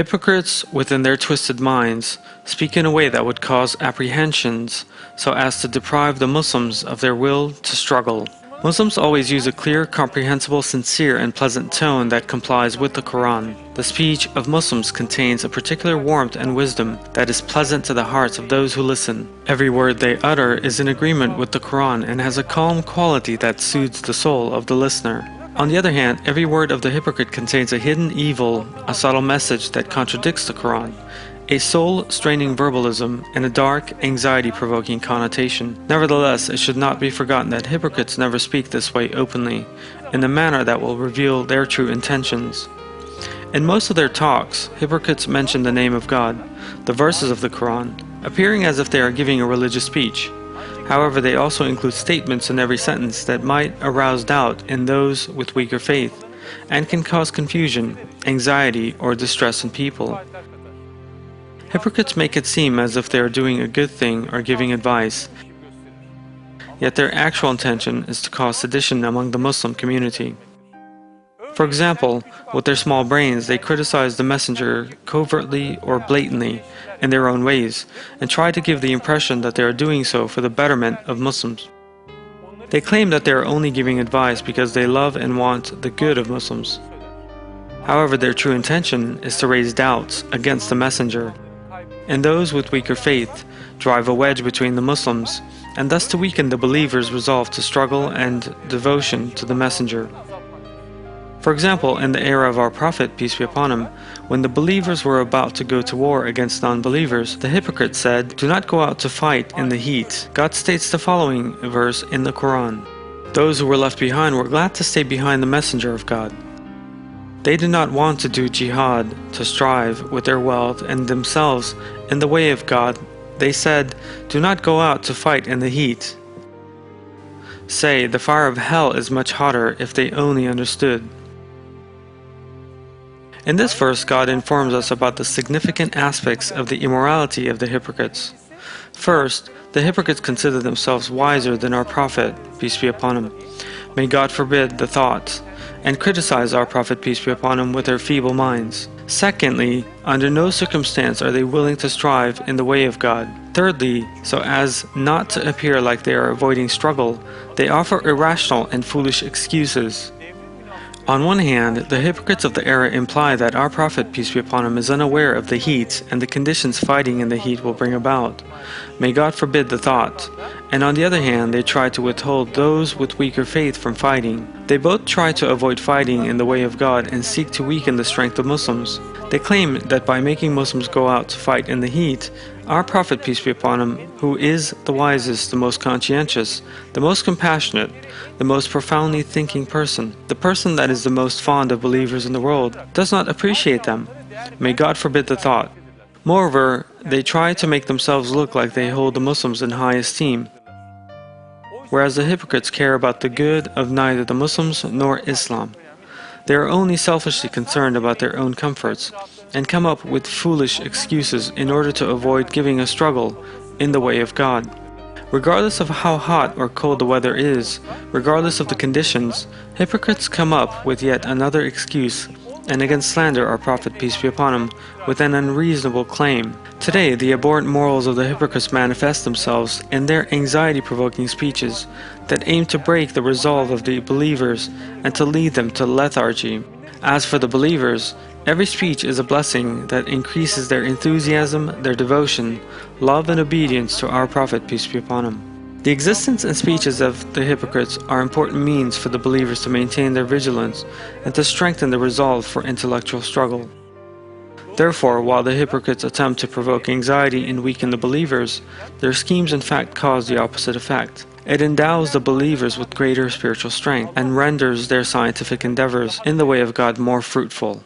Hypocrites, within their twisted minds, speak in a way that would cause apprehensions so as to deprive the Muslims of their will to struggle. Muslims always use a clear, comprehensible, sincere, and pleasant tone that complies with the Quran. The speech of Muslims contains a particular warmth and wisdom that is pleasant to the hearts of those who listen. Every word they utter is in agreement with the Quran and has a calm quality that soothes the soul of the listener. On the other hand, every word of the hypocrite contains a hidden evil, a subtle message that contradicts the Quran, a soul-straining verbalism, and a dark, anxiety-provoking connotation. Nevertheless, it should not be forgotten that hypocrites never speak this way openly, in a manner that will reveal their true intentions. In most of their talks, hypocrites mention the name of God, the verses of the Quran, appearing as if they are giving a religious speech. However, they also include statements in every sentence that might arouse doubt in those with weaker faith, and can cause confusion, anxiety, or distress in people. Hypocrites make it seem as if they are doing a good thing or giving advice, yet their actual intention is to cause sedition among the Muslim community. For example, with their small brains, they criticize the messenger covertly or blatantly in their own ways, and try to give the impression that they are doing so for the betterment of Muslims. They claim that they are only giving advice because they love and want the good of Muslims. However, their true intention is to raise doubts against the messenger, and those with weaker faith, drive a wedge between the Muslims, and thus to weaken the believers' resolve to struggle and devotion to the messenger. For example, in the era of our Prophet, peace be upon him, when the believers were about to go to war against non-believers, the hypocrites said, "Do not go out to fight in the heat." God states the following verse in the Quran: "Those who were left behind were glad to stay behind the messenger of God." They did not want to do jihad, to strive with their wealth and themselves in the way of God. They said, "Do not go out to fight in the heat." Say, the fire of hell is much hotter if they only understood. In this verse, God informs us about the significant aspects of the immorality of the hypocrites. First, the hypocrites consider themselves wiser than our Prophet, peace be upon him. May God forbid the thought, and criticize our Prophet, peace be upon him, with their feeble minds. Secondly, under no circumstance are they willing to strive in the way of God. Thirdly, so as not to appear like they are avoiding struggle, they offer irrational and foolish excuses. On one hand, the hypocrites of the era imply that our Prophet, peace be upon him, is unaware of the heat and the conditions fighting in the heat will bring about. May God forbid the thought. And on the other hand, they try to withhold those with weaker faith from fighting. They both try to avoid fighting in the way of God and seek to weaken the strength of Muslims. They claim that by making Muslims go out to fight in the heat, our Prophet, peace be upon him, who is the wisest, the most conscientious, the most compassionate, the most profoundly thinking person, the person that is the most fond of believers in the world, does not appreciate them. May God forbid the thought. Moreover, they try to make themselves look like they hold the Muslims in high esteem, whereas the hypocrites care about the good of neither the Muslims nor Islam. They are only selfishly concerned about their own comforts, and come up with foolish excuses in order to avoid giving a struggle in the way of God. Regardless of how hot or cold the weather is, regardless of the conditions, hypocrites come up with yet another excuse and again slander our Prophet, peace be upon him, with an unreasonable claim. Today, the abhorrent morals of the hypocrites manifest themselves in their anxiety-provoking speeches that aim to break the resolve of the believers and to lead them to lethargy. As for the believers, every speech is a blessing that increases their enthusiasm, their devotion, love and obedience to our Prophet, peace be upon him. The existence and speeches of the hypocrites are important means for the believers to maintain their vigilance and to strengthen the resolve for intellectual struggle. Therefore, while the hypocrites attempt to provoke anxiety and weaken the believers, their schemes in fact cause the opposite effect. It endows the believers with greater spiritual strength and renders their scientific endeavors in the way of God more fruitful.